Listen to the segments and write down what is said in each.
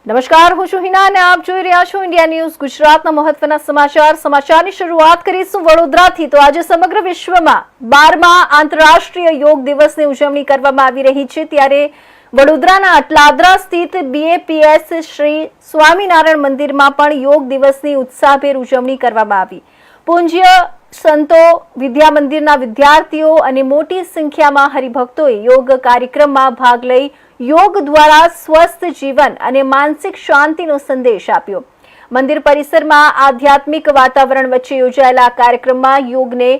નમસ્કાર, હું છું હિના અને આપ જોઈ રહ્યા છો ઇન્ડિયા ન્યૂઝ ગુજરાતના મહત્વના સમાચારની શરૂઆત કરીશું વડોદરાથી। તો આજે સમગ્ર વિશ્વમાં 12મા આંતરરાષ્ટ્રીય યોગ દિવસની ઉજવણી કરવામાં આવી રહી છે, ત્યારે વડોદરાના અટલાદરા સ્થિત BAPS શ્રી સ્વામિનારાયણ મંદિરમાં પણ યોગ દિવસની ઉત્સાહભેર ઉજવણી કરવામાં આવી। પૂજ્ય સંતો, વિદ્યા મંદિરના વિદ્યાર્થીઓ અને મોટી સંખ્યામાં હરિભક્તોએ યોગ કાર્યક્રમમાં ભાગ લઈ યોગ દ્વારા સ્વસ્થ જીવન અને માનસિક શાંતિનો સંદેશ આપ્યો। મંદિર પરિસરમાં આધ્યાત્મિક વાતાવરણ વચ્ચે યોજાયેલા કાર્યક્રમમાં યોગને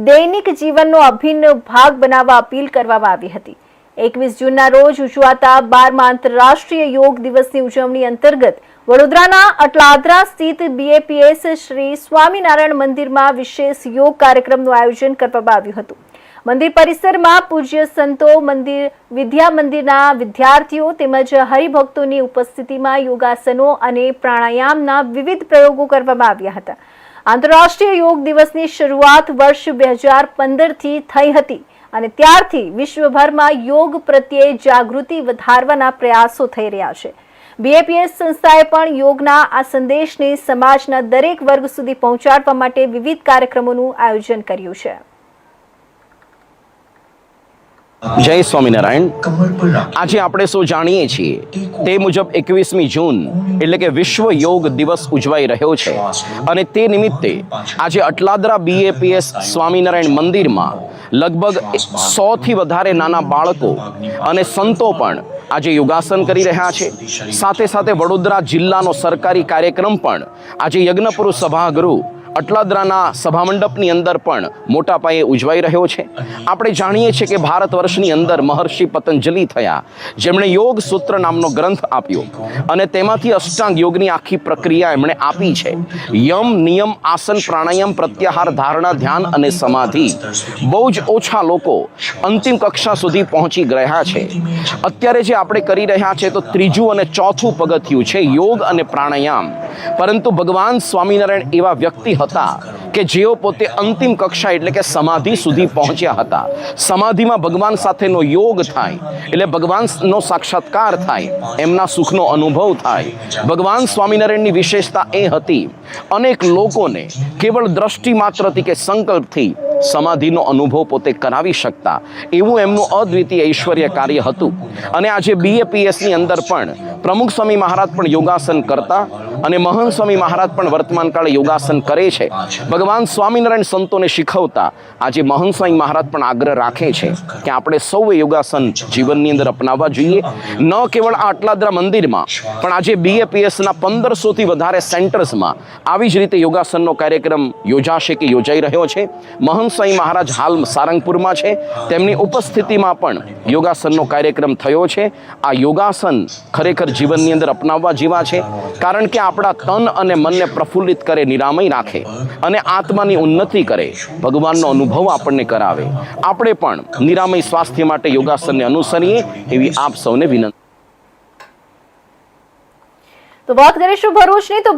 દૈનિક જીવનનો અભિન્ન ભાગ બનાવવા અપીલ કરવામાં આવી હતી। 21 જૂનના રોજ ઉજવાતા 12મા આંતરરાષ્ટ્રીય યોગ દિવસની ઉજવણી અંતર્ગત વડોદરાના અટલાદરા સ્થિત BAPS શ્રી સ્વામિનારાયણ મંદિરમાં વિશેષ યોગ કાર્યક્રમનું આયોજન કરવામાં આવ્યું હતું। મંદિર પરિસરમાં પૂજ્ય સંતો, વિદ્યા મંદિરના વિદ્યાર્થીઓ તેમજ હરિભક્તોની ઉપસ્થિતિમાં યોગાસનો અને પ્રાણાયામના વિવિધ પ્રયોગો કરવામાં આવ્યા હતા। આંતરરાષ્ટ્રીય યોગ દિવસની શરૂઆત વર્ષ 2015થી થઈ હતી અને ત્યારથી વિશ્વભરમાં યોગ પ્રત્યે જાગૃતિ વધારવાના પ્રયાસો થઈ રહ્યા છે। BAPS સંસ્થાએ પણ યોગના આ સંદેશને સમાજના દરેક વર્ગ સુધી પહોંચાડવા માટે વિવિધ કાર્યક્રમોનું આયોજન કર્યું છે। જય સ્વામિનારાયણ। આજે આપણે સૌ જાણીએ છીએ તે મુજબ 21મી જૂન એટલે કે વિશ્વ યોગ દિવસ ઉજવાઈ રહ્યો છે અને તે નિમિત્તે આજે અટલાદરા BAPS સ્વામિનારાયણ મંદિરમાં લગભગ 100થી વધારે નાના બાળકો અને સંતો પણ આજે યોગાસન કરી રહ્યા છે। સાથે સાથે વડોદરા જિલ્લાનો સરકારી કાર્યક્રમ પણ આજે યજ્ઞપુર સભાગૃહ અટલાદરાના સભામંડપની અંદર પણ મોટા પાયે ઉજવાઈ રહ્યો છે। આપણે જાણીએ છીએ કે ભારત વર્ષની અંદર મહર્ષિ પતંજલિ થયા, જેમણે યોગ સૂત્ર નામનો ગ્રંથ આપ્યો અને તેમાંથી અષ્ટાંગ યોગની આખી પ્રક્રિયા એમણે આપી છે। યમ, નિયમ, આસન, પ્રાણાયામ, પ્રત્યાહાર, ધારણા, ધ્યાન અને સમાધિ। બહુ જ ઓછા લોકો અંતિમ કક્ષા સુધી પહોંચી ગયા છે। અત્યારે જે આપણે કરી રહ્યા છે તો ત્રીજું અને ચોથું પગથિયું છે યોગ અને પ્રાણાયામ। પરંતુ ભગવાન સ્વામિનારાયણ એવા વ્યક્તિ હતા કે જેઓ પોતે અંતિમ કક્ષા એટલે કે સમાધિ સુધી પહોંચ્યા હતા। સમાધિમાં ભગવાન સાથેનો યોગ થાય એટલે ભગવાનનો સાક્ષાત્કાર થાય, એમના સુખનો અનુભવ થાય। ભગવાન સ્વામિનારાયણની વિશેષતા એ હતી, અનેક લોકોને કેવળ દ્રષ્ટિ માત્રથી કે સંકલ્પથી સમાધિનો અનુભવ પોતે કરાવી શકતા, એવું એમનું અદ્વિતીય ઐશ્વર્ય કાર્ય હતું। અને આજે BAPSની અંદર પણ પ્રમુખ સ્વામી મહારાજ પણ યોગાસન કરતા અને મહંત સ્વામી મહારાજ પણ વર્તમાન કાળે યોગાસન કરે છે। ભગવાન સ્વામિનારાયણ સંતોને શીખવતા આજે મહંત સ્વામી મહારાજ પણ આગ્રહ રાખે છે કે આપણે સૌએ યોગાસન જીવનની અંદર અપનાવવા જોઈએ। ન કેવળ આ અટલાદરા મંદિરમાં પણ આજે BAPSના 1500થી વધારે સેન્ટર્સમાં આવી જ રીતે યોગાસનનો કાર્યક્રમ યોજાશે કે યોજાઈ રહ્યો છે। મહંત સ્વામી મહારાજ હાલ સારંગપુરમાં છે, તેમની ઉપસ્થિતિમાં પણ યોગાસનનો કાર્યક્રમ થયો છે। આ યોગાસન ખરેખર જીવનની અંદર અપનાવવા જેવા છે, કારણ કે આપણા તન અને મનને પ્રફુલ્લિત કરે, નિરામય રાખે અને આત્માની ઉન્નતિ કરે, ભગવાનનો અનુભવ આપણને કરાવે। આપણે પણ નિરામય સ્વાસ્થ્ય માટે યોગાસનને અનુસરીએ એવી આપ સૌને વિનંતી। તો વાત કરીશું ભરૂચની। તો